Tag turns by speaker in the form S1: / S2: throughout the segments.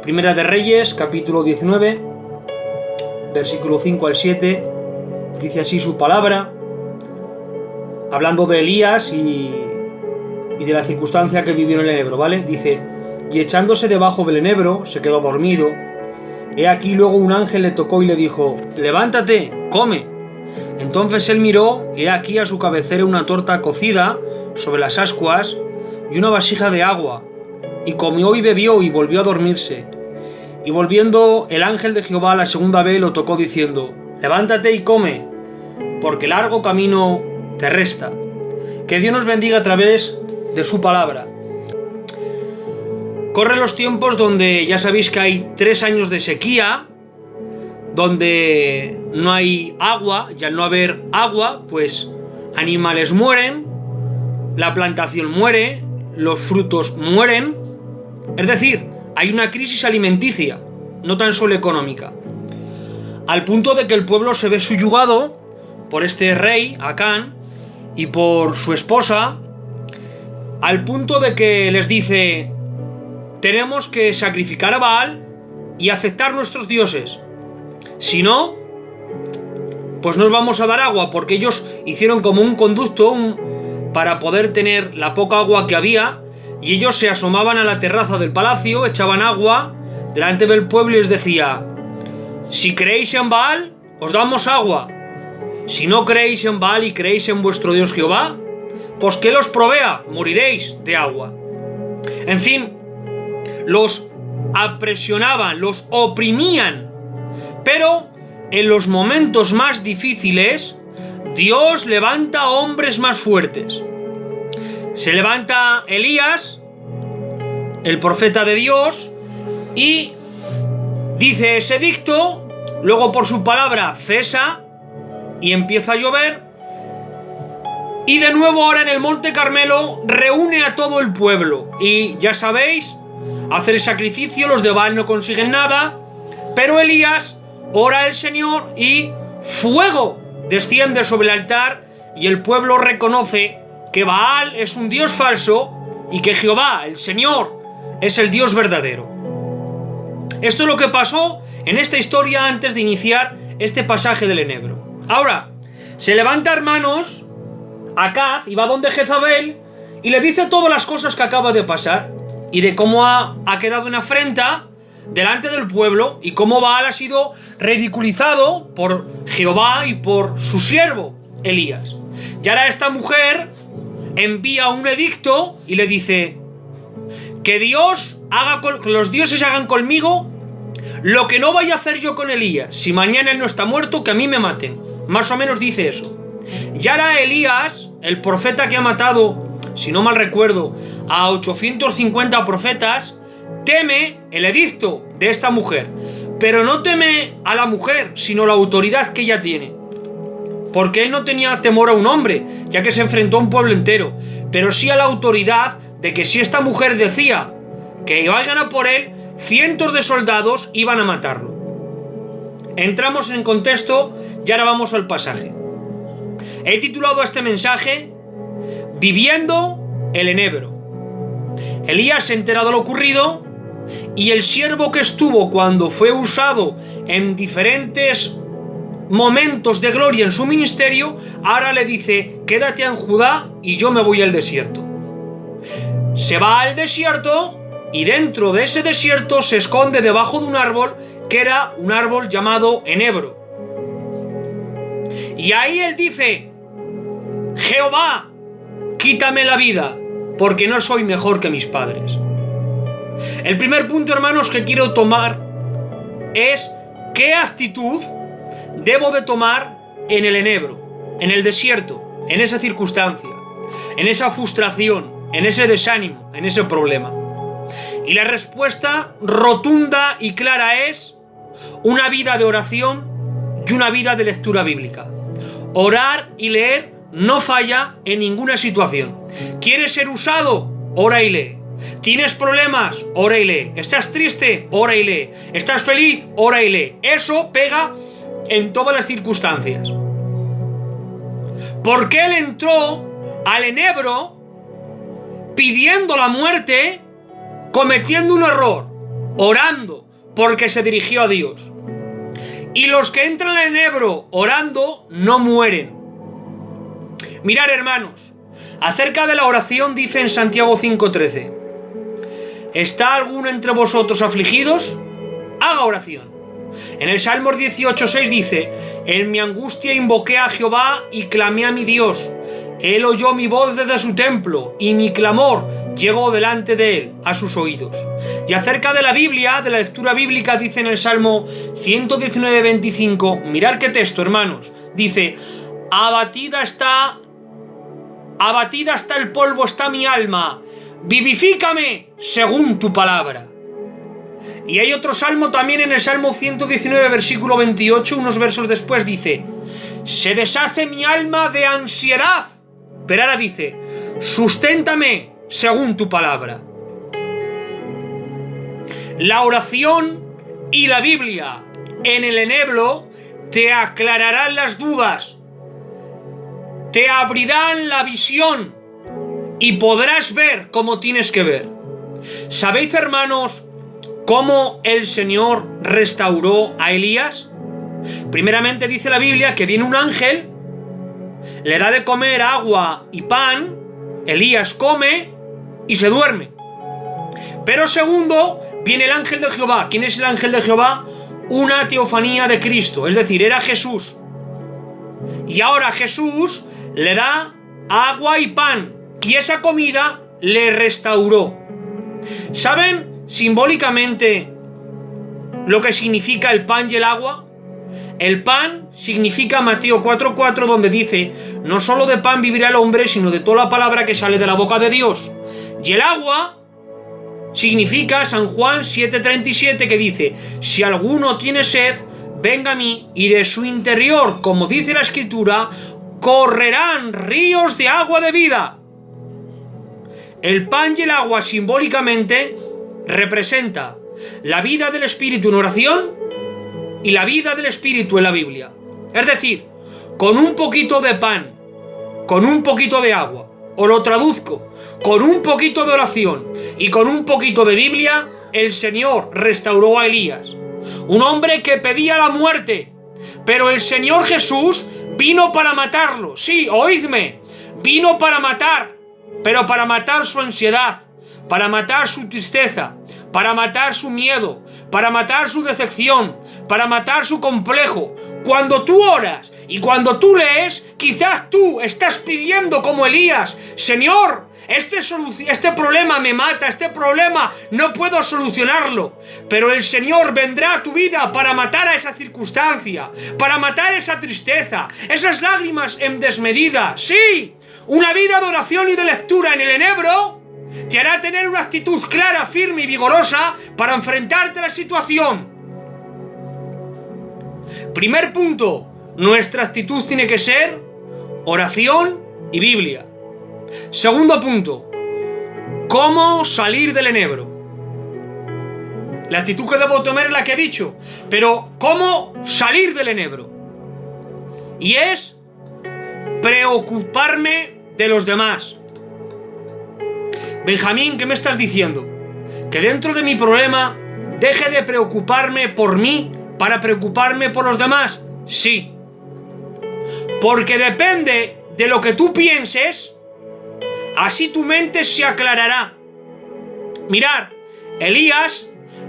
S1: Primera de Reyes, capítulo 19, versículo 5 al 7, dice así su palabra, hablando de Elías y de la circunstancia que vivió en el enebro, ¿vale? Dice: y echándose debajo del enebro, se quedó dormido. He aquí luego un ángel le tocó y le dijo: levántate, come. Entonces él miró, he aquí a su cabecera una torta cocida sobre las ascuas y una vasija de agua, y comió y bebió y volvió a dormirse. Y volviendo el ángel de Jehová la segunda vez lo tocó diciendo: levántate y come, porque largo camino te resta. Que Dios nos bendiga a través de su palabra. Corren los tiempos donde ya sabéis que hay 3 años de sequía, donde no hay agua, y al no haber agua, pues animales mueren, la plantación muere, los frutos mueren. Es decir, hay una crisis alimenticia, no tan solo económica, al punto de que el pueblo se ve subyugado por este rey, Acán, y por su esposa, al punto de que les dice: tenemos que sacrificar a Baal y aceptar nuestros dioses, si no, pues no os vamos a dar agua, porque ellos hicieron como un conducto para poder tener la poca agua que había, y ellos se asomaban a la terraza del palacio, echaban agua delante del pueblo y les decía: si creéis en Baal, os damos agua. Si no creéis en Baal y creéis en vuestro Dios Jehová, pues que Él os provea, moriréis de agua. En fin, los apresionaban, los oprimían, pero en los momentos más difíciles Dios levanta hombres más fuertes. Se levanta Elías, el profeta de Dios, y dice ese edicto, luego por su palabra cesa y empieza a llover, y de nuevo ahora en el Monte Carmelo reúne a todo el pueblo, y ya sabéis, hace el sacrificio, los de Baal no consiguen nada, pero Elías ora al Señor y fuego desciende sobre el altar, y el pueblo reconoce que Baal es un dios falso y que Jehová, el Señor, es el Dios verdadero. Esto es lo que pasó en esta historia antes de iniciar este pasaje del enebro. Ahora, se levanta, hermanos, Acaz y va donde Jezabel y le dice todas las cosas que acaba de pasar y de cómo ha quedado en afrenta delante del pueblo y cómo Baal ha sido ridiculizado por Jehová y por su siervo Elías. Y ahora esta mujer envía un edicto y le dice: que Dios que los dioses hagan conmigo lo que no vaya a hacer yo con Elías. Si mañana él no está muerto, que a mí me maten. Más o menos dice eso. Y ahora Elías, el profeta que ha matado, si no mal recuerdo, a 850 profetas, teme el edicto de esta mujer, pero no teme a la mujer, sino la autoridad que ella tiene, porque él no tenía temor a un hombre, ya que se enfrentó a un pueblo entero, pero sí a la autoridad de que si esta mujer decía que vayan a por él, cientos de soldados iban a matarlo. Entramos en contexto y ahora vamos al pasaje. He titulado a este mensaje Viviendo el enebro. Elías se entera de lo ocurrido, y el siervo que estuvo cuando fue usado en diferentes momentos de gloria en su ministerio, ahora le dice: quédate en Judá y yo me voy al desierto. Se va al desierto y dentro de ese desierto se esconde debajo de un árbol que era un árbol llamado enebro. Y ahí él dice: Jehová, quítame la vida, porque no soy mejor que mis padres. El primer punto, hermanos, que quiero tomar es qué actitud debo de tomar en el enebro, en el desierto, en esa circunstancia, en esa frustración, en ese desánimo, en ese problema. Y la respuesta rotunda y clara es una vida de oración y una vida de lectura bíblica. Orar y leer no falla en ninguna situación. ¿Quieres ser usado? Ora y lee. ¿Tienes problemas? Ora y lee. ¿Estás triste? Ora y lee. ¿Estás feliz? Ora y lee. Eso pega en todas las circunstancias. Porque él entró al enebro pidiendo la muerte, cometiendo un error. orando, porque se dirigió a Dios. Y los que entran en el Ebro orando no mueren. Mirad, hermanos, acerca de la oración dice en Santiago 5:13: ¿está alguno entre vosotros afligidos? Haga oración. En el Salmos 18:6 dice: en mi angustia invoqué a Jehová y clamé a mi Dios. Él oyó mi voz desde su templo, y mi clamor llegó delante de él, a sus oídos. Y acerca de la Biblia, de la lectura bíblica, dice en el Salmo 119:25, mirad qué texto, hermanos, dice: abatida está el polvo, está mi alma, vivifícame según tu palabra. Y hay otro salmo también en el Salmo 119, versículo 28, unos versos después dice: se deshace mi alma de ansiedad, pero ahora dice: susténtame según tu palabra. La oración y la Biblia en el enebro te aclararán las dudas, te abrirán la visión y podrás ver como tienes que ver. ¿Sabéis, hermanos, cómo el Señor restauró a Elías? Primeramente dice la Biblia que viene un ángel, le da de comer agua y pan, Elías come y se duerme. Pero segundo, viene el ángel de Jehová. ¿Quién es el ángel de Jehová? Una teofanía de Cristo, es decir, era Jesús. Y ahora Jesús le da agua y pan, y esa comida le restauró. ¿Saben simbólicamente lo que significa el pan y el agua? El pan significa Mateo 4:4, donde dice: no solo de pan vivirá el hombre, sino de toda la palabra que sale de la boca de Dios. Y el agua significa San Juan 7:37, que dice: si alguno tiene sed, venga a mí, y de su interior, como dice la Escritura, correrán ríos de agua de vida. El pan y el agua simbólicamente representa la vida del Espíritu en oración y la vida del Espíritu en la Biblia. Es decir, con un poquito de pan, con un poquito de agua, o lo traduzco, con un poquito de oración y con un poquito de Biblia, el Señor restauró a Elías, un hombre que pedía la muerte, pero el Señor Jesús vino para matarlo. Sí, oídme, vino para matar, pero para matar su ansiedad, para matar su tristeza, para matar su miedo, para matar su decepción, para matar su complejo. Cuando tú oras y cuando tú lees, quizás tú estás pidiendo como Elías: Señor, este problema me mata, este problema no puedo solucionarlo. Pero el Señor vendrá a tu vida para matar a esa circunstancia, para matar esa tristeza, esas lágrimas en desmedida. Sí, una vida de oración y de lectura en el enebro te hará tener una actitud clara, firme y vigorosa para enfrentarte a la situación. Primer punto, nuestra actitud tiene que ser oración y Biblia. Segundo punto, ¿cómo salir del enebro? La actitud que debo tomar es la que he dicho, pero ¿cómo salir del enebro? Y es preocuparme de los demás. Benjamín, ¿qué me estás diciendo? ¿Que dentro de mi problema deje de preocuparme por mí para preocuparme por los demás? Sí. Porque depende de lo que tú pienses, así tu mente se aclarará. Mirad, Elías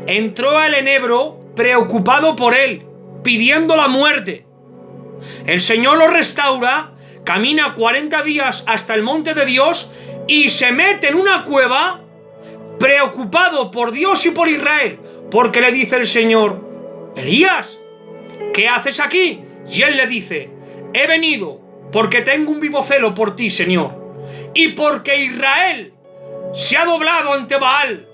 S1: entró al enebro preocupado por él, pidiendo la muerte. El Señor lo restaura, camina 40 días hasta el monte de Dios y se mete en una cueva preocupado por Dios y por Israel, porque le dice el Señor: Elías, ¿qué haces aquí? Y él le dice: he venido porque tengo un vivo celo por ti, Señor, y porque Israel se ha doblado ante Baal,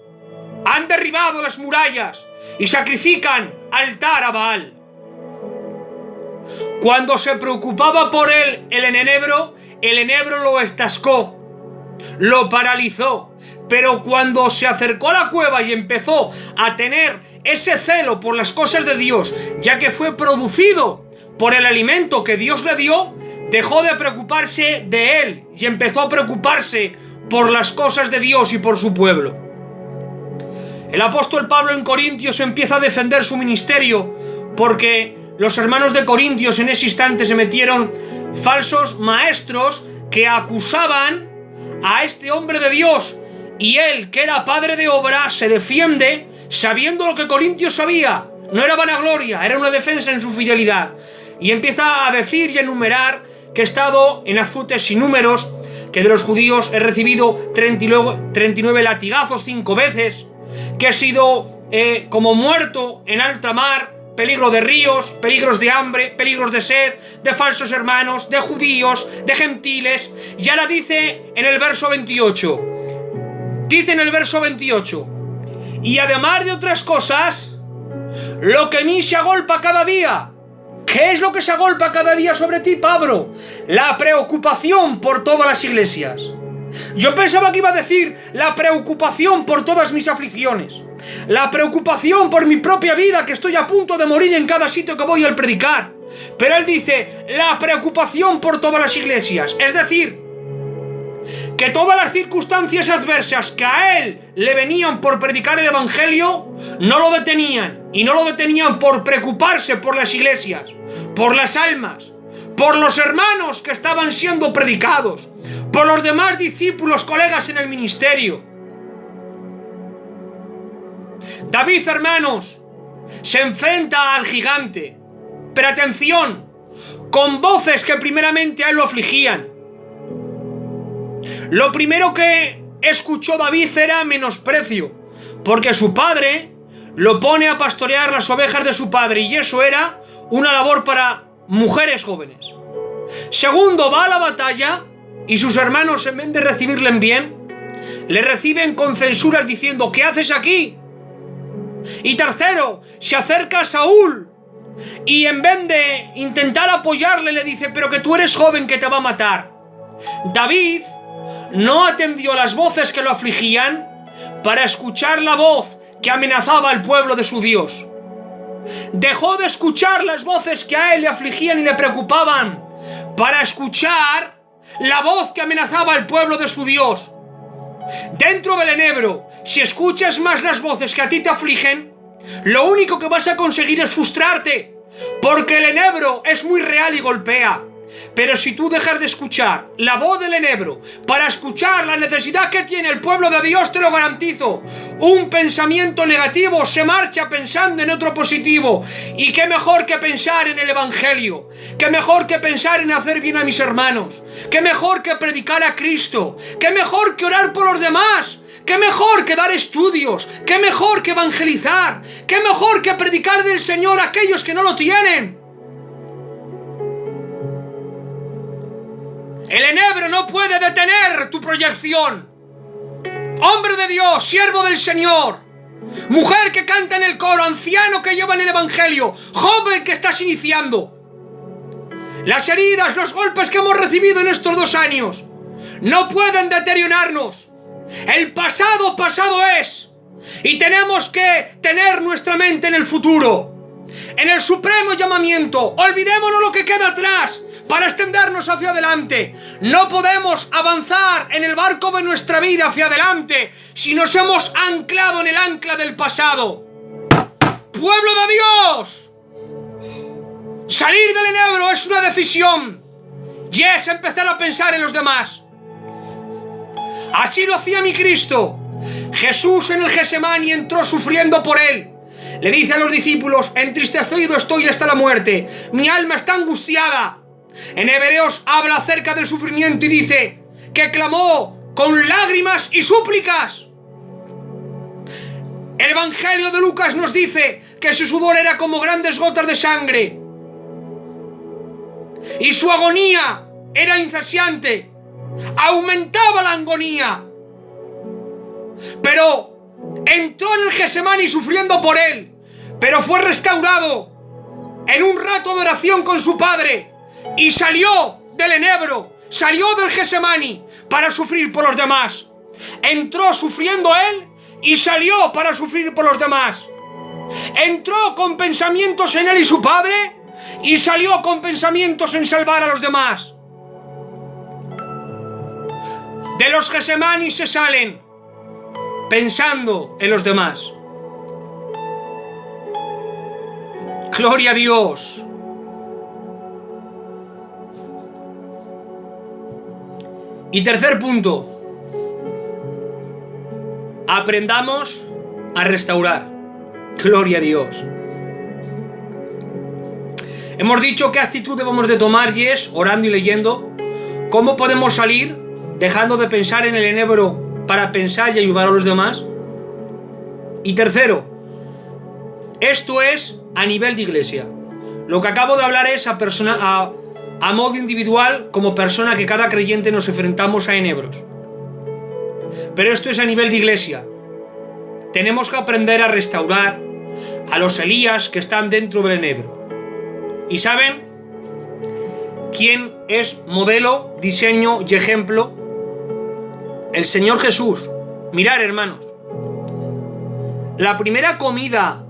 S1: han derribado las murallas y sacrifican altar a Baal. Cuando se preocupaba por él el enebro lo estascó, lo paralizó. Pero cuando se acercó a la cueva y empezó a tener ese celo por las cosas de Dios, ya que fue producido por el alimento que Dios le dio, dejó de preocuparse de él y empezó a preocuparse por las cosas de Dios y por su pueblo. El apóstol Pablo en Corintios empieza a defender su ministerio porque los hermanos de Corintios en ese instante se metieron falsos maestros que acusaban a este hombre de Dios, y él, que era padre de obra, se defiende sabiendo lo que Corintios sabía. No era vanagloria, era una defensa en su fidelidad. Y empieza a decir y a enumerar que he estado en azotes sin números, que de los judíos he recibido 39 latigazos 5 veces, que he sido como muerto en alta mar, peligro de ríos, peligros de hambre, peligros de sed, de falsos hermanos, de judíos, de gentiles. Y ahora dice en el verso 28, y además de otras cosas, lo que a mí se agolpa cada día. ¿Qué es lo que se agolpa cada día sobre ti, Pablo? La preocupación por todas las iglesias. Yo pensaba que iba a decir la preocupación por todas mis aflicciones, la preocupación por mi propia vida, que estoy a punto de morir en cada sitio que voy al predicar. Pero él dice la preocupación por todas las iglesias, es decir, que todas las circunstancias adversas que a él le venían por predicar el evangelio no lo detenían, y no lo detenían por preocuparse por las iglesias, por las almas, por los hermanos que estaban siendo predicados, por los demás discípulos, colegas en el ministerio. David, hermanos, se enfrenta al gigante, pero atención, con voces que primeramente a él lo afligían. Lo primero que escuchó David era menosprecio, porque su padre lo pone a pastorear las ovejas de su padre, y eso era una labor para mujeres jóvenes. Segundo, va a la batalla y sus hermanos, en vez de recibirle bien, le reciben con censuras diciendo: ¿qué haces aquí? Y tercero, se acerca a Saúl y en vez de intentar apoyarle le dice: pero que tú eres joven, que te va a matar. David no atendió las voces que lo afligían para escuchar la voz que amenazaba al pueblo de su Dios. Dejó de escuchar las voces que a él le afligían y le preocupaban para escuchar la voz que amenazaba al pueblo de su Dios. Dentro del enebro, si escuchas más las voces que a ti te afligen, lo único que vas a conseguir es frustrarte, porque el enebro es muy real y golpea. Pero si tú dejas de escuchar la voz del enebro para escuchar la necesidad que tiene el pueblo de Dios, te lo garantizo, un pensamiento negativo se marcha pensando en otro positivo. Y qué mejor que pensar en el evangelio, qué mejor que pensar en hacer bien a mis hermanos, qué mejor que predicar a Cristo, qué mejor que orar por los demás, qué mejor que dar estudios, qué mejor que evangelizar, qué mejor que predicar del Señor a aquellos que no lo tienen. El enebro no puede detener tu proyección. Hombre de Dios, siervo del Señor, mujer que canta en el coro, anciano que lleva en el evangelio, joven que estás iniciando. Las heridas, los golpes que hemos recibido en estos 2 años no pueden deteriorarnos. El pasado, pasado es. Y tenemos que tener nuestra mente en el futuro, en el supremo llamamiento. Olvidémonos lo que queda atrás para extendernos hacia adelante. No podemos avanzar en el barco de nuestra vida hacia adelante si nos hemos anclado en el ancla del pasado. Pueblo de Dios, salir del enebro es una decisión y es empezar a pensar en los demás. Así lo hacía mi Cristo. Jesús en el Getsemaní entró sufriendo por él. Le dice a los discípulos: entristecido estoy hasta la muerte, mi alma está angustiada. En Hebreos habla acerca del sufrimiento y dice que clamó con lágrimas y súplicas. El Evangelio de Lucas nos dice que su sudor era como grandes gotas de sangre y su agonía era incesante, aumentaba la agonía, pero entró en el Getsemaní sufriendo por él, pero fue restaurado en un rato de oración con su Padre y salió del enebro, salió del Getsemaní para sufrir por los demás. Entró sufriendo él y salió para sufrir por los demás. Entró con pensamientos en él y su Padre y salió con pensamientos en salvar a los demás. De los Getsemaní se salen pensando en los demás. Gloria a Dios. Y tercer punto, aprendamos a restaurar. Gloria a Dios. Hemos dicho qué actitud debemos de tomar, y es orando y leyendo. ¿Cómo podemos salir dejando de pensar en el enebro para pensar y ayudar a los demás? Y tercero, esto es a nivel de iglesia. Lo que acabo de hablar es a modo individual, como persona que cada creyente nos enfrentamos a enebros. Pero esto es a nivel de iglesia. Tenemos que aprender a restaurar a los Elías que están dentro del enebro. ¿Y saben quién es modelo, diseño y ejemplo? El Señor Jesús. Mirad, hermanos, la primera comida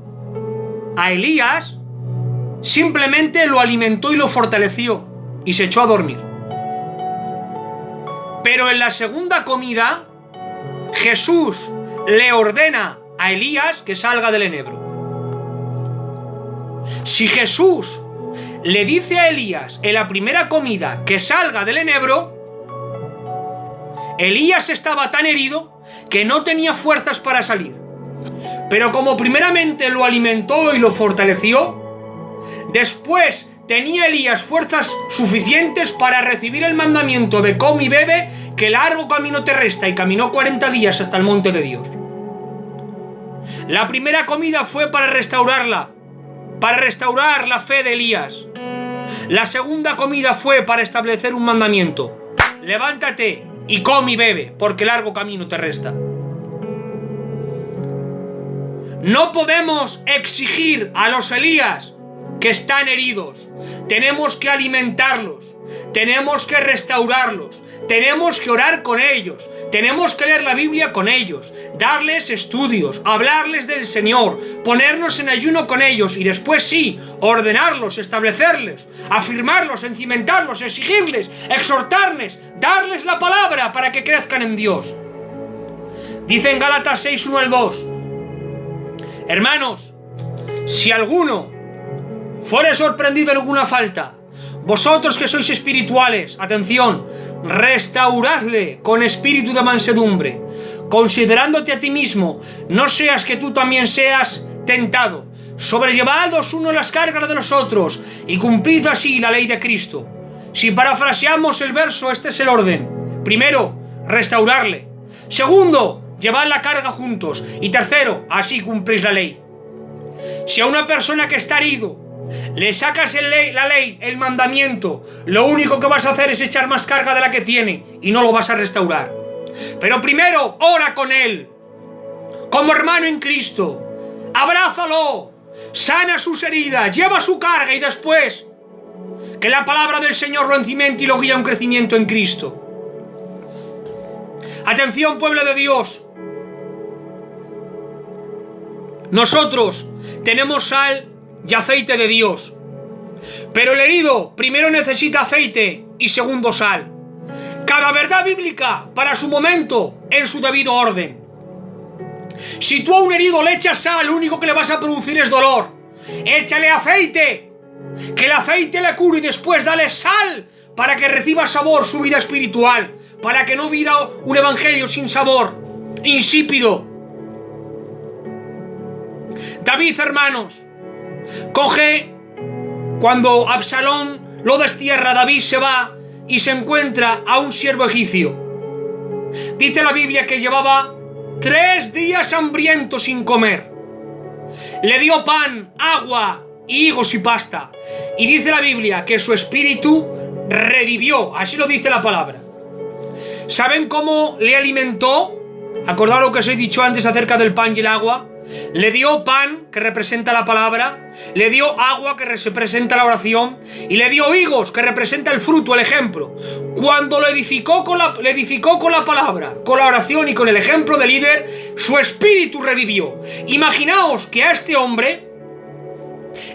S1: a Elías simplemente lo alimentó y lo fortaleció y se echó a dormir. Pero en la segunda comida Jesús le ordena a Elías que salga del enebro. Si Jesús le dice a Elías en la primera comida que salga del enebro, Elías estaba tan herido que no tenía fuerzas para salir. Pero como primeramente lo alimentó y lo fortaleció, después tenía Elías fuerzas suficientes para recibir el mandamiento de come y bebe, que largo camino te resta, y caminó 40 días hasta el monte de Dios. La primera comida fue para restaurar la fe de Elías. La segunda comida fue para establecer un mandamiento: levántate y come y bebe, porque largo camino te resta. No podemos exigir a los Elías que están heridos. Tenemos que alimentarlos, tenemos que restaurarlos, tenemos que orar con ellos, tenemos que leer la Biblia con ellos, darles estudios, hablarles del Señor, ponernos en ayuno con ellos y después sí, ordenarlos, establecerles, afirmarlos, encimentarlos, exigirles, exhortarles, darles la palabra para que crezcan en Dios. Dice en Gálatas 6, 1 al 2: hermanos, si alguno fuere sorprendido en alguna falta, vosotros que sois espirituales, atención, restauradle con espíritu de mansedumbre, considerándote a ti mismo, no seas que tú también seas tentado. Sobrellevad los unos las cargas de los otros y cumplid así la ley de Cristo. Si parafraseamos el verso, este es el orden. Primero, restaurarle. Segundo, llevad la carga juntos. Y tercero, así cumplís la ley. Si a una persona que está herido le sacas la ley, el mandamiento, lo único que vas a hacer es echar más carga de la que tiene y no lo vas a restaurar. Pero primero, ora con él, como hermano en Cristo, abrázalo, sana sus heridas, lleva su carga y después que la palabra del Señor lo encimente y lo guíe a un crecimiento en Cristo. Atención, pueblo de Dios. Nosotros tenemos sal y aceite de Dios, pero el herido primero necesita aceite y segundo sal. Cada verdad bíblica para su momento, en su debido orden. Si tú a un herido le echas sal, lo único que le vas a producir es dolor. Échale aceite, que el aceite le cure, y después dale sal para que reciba sabor su vida espiritual, para que no viva un evangelio sin sabor, insípido. David, hermanos, coge, cuando Absalón lo destierra, David se va y se encuentra a un siervo egipcio. Dice la Biblia que llevaba 3 días hambriento sin comer. Le dio pan, agua, higos y pasta. Y dice la Biblia que su espíritu revivió. Así lo dice la palabra. ¿Saben cómo le alimentó? Acordaos lo que os he dicho antes acerca del pan y el agua. Le dio pan, que representa la palabra, le dio agua, que representa la oración, y le dio higos, que representa el fruto, el ejemplo. Cuando lo edificó con la palabra, con la oración y con el ejemplo de líder, su espíritu revivió. Imaginaos que a este hombre,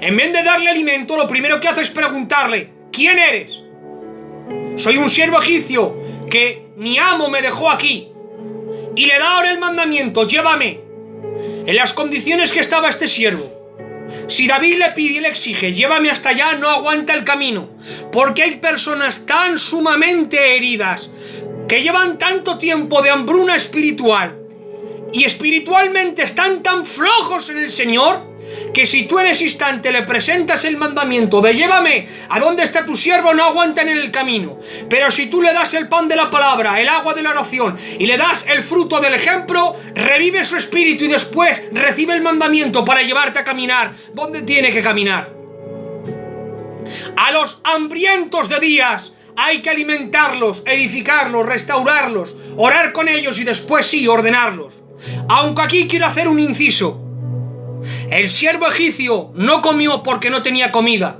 S1: en vez de darle alimento, lo primero que hace es preguntarle: ¿quién eres? Soy un siervo egipcio que mi amo me dejó aquí. Y le da ahora el mandamiento: llévame. En las condiciones que estaba este siervo, Si David le pide y le exige, llévame hasta allá, no aguanta el camino. Porque hay personas tan sumamente heridas, que llevan tanto tiempo de hambruna espiritual, y espiritualmente están tan flojos en el Señor, que si tú en ese instante le presentas el mandamiento de llévame a donde está tu siervo, no aguantan en el camino. Pero si tú le das el pan de la palabra, el agua de la oración, y le das el fruto del ejemplo, revive su espíritu y después recibe el mandamiento para llevarte a caminar donde tiene que caminar. A los hambrientos de días hay que alimentarlos, edificarlos, restaurarlos, orar con ellos y después sí, ordenarlos. Aunque aquí quiero hacer un inciso. El siervo egipcio no comió porque no tenía comida.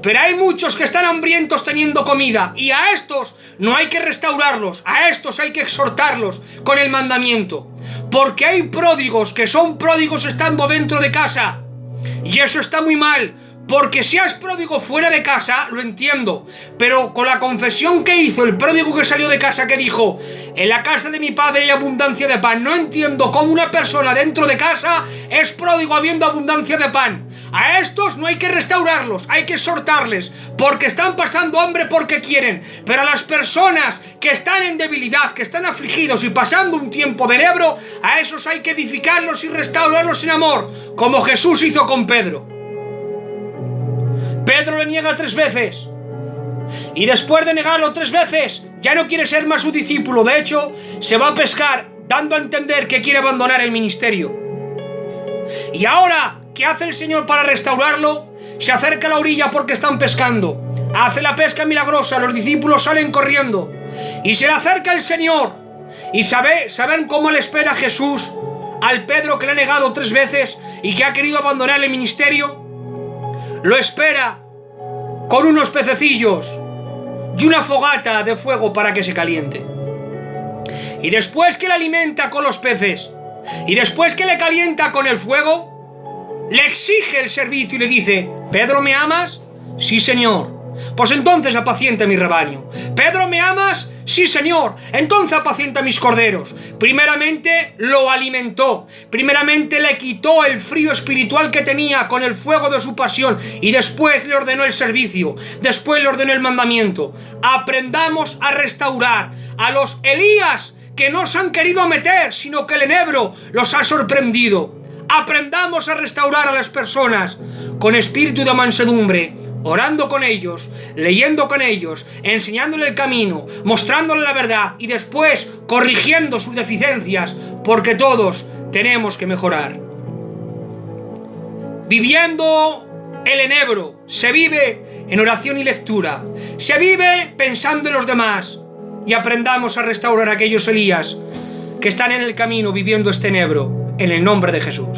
S1: Pero hay muchos que están hambrientos teniendo comida, y a estos no hay que restaurarlos, a estos hay que exhortarlos con el mandamiento. Porque hay pródigos que son pródigos estando dentro de casa, y eso está muy mal. Porque si es pródigo fuera de casa, lo entiendo, pero con la confesión que hizo el pródigo que salió de casa, que dijo, en la casa de mi padre hay abundancia de pan, no entiendo cómo una persona dentro de casa es pródigo habiendo abundancia de pan. A estos no hay que restaurarlos, hay que exhortarles, porque están pasando hambre porque quieren. Pero a las personas que están en debilidad, que están afligidos y pasando un tiempo de enebro, a esos hay que edificarlos y restaurarlos en amor, como Jesús hizo con Pedro. Pedro le niega 3 veces, y después de negarlo 3 veces ya no quiere ser más su discípulo. De hecho, se va a pescar, dando a entender que quiere abandonar el ministerio. Y ahora, ¿qué hace el Señor para restaurarlo? Se acerca a la orilla porque están pescando, hace la pesca milagrosa, los discípulos salen corriendo, y se le acerca el Señor, y ¿saben cómo le espera Jesús al Pedro que le ha negado 3 veces y que ha querido abandonar el ministerio? Lo espera con unos pececillos y una fogata de fuego para que se caliente. Y después que le alimenta con los peces, y después que le calienta con el fuego, le exige el servicio y le dice, ¿Pedro, me amas? Sí, Señor. Pues entonces apacienta mi rebaño. ¿Pedro, me amas? Sí, Señor. Entonces apacienta mis corderos. Primeramente lo alimentó, primeramente le quitó el frío espiritual que tenía con el fuego de su pasión, y después le ordenó el servicio, después le ordenó el mandamiento. Aprendamos a restaurar a los Elías que no se han querido meter, sino que el enebro los ha sorprendido. Aprendamos a restaurar a las personas con espíritu de mansedumbre, orando con ellos, leyendo con ellos, enseñándole el camino, mostrándole la verdad y después corrigiendo sus deficiencias, porque todos tenemos que mejorar. Viviendo el enebro, se vive en oración y lectura, se vive pensando en los demás, y aprendamos a restaurar a aquellos Elías que están en el camino viviendo este enebro, en el nombre de Jesús.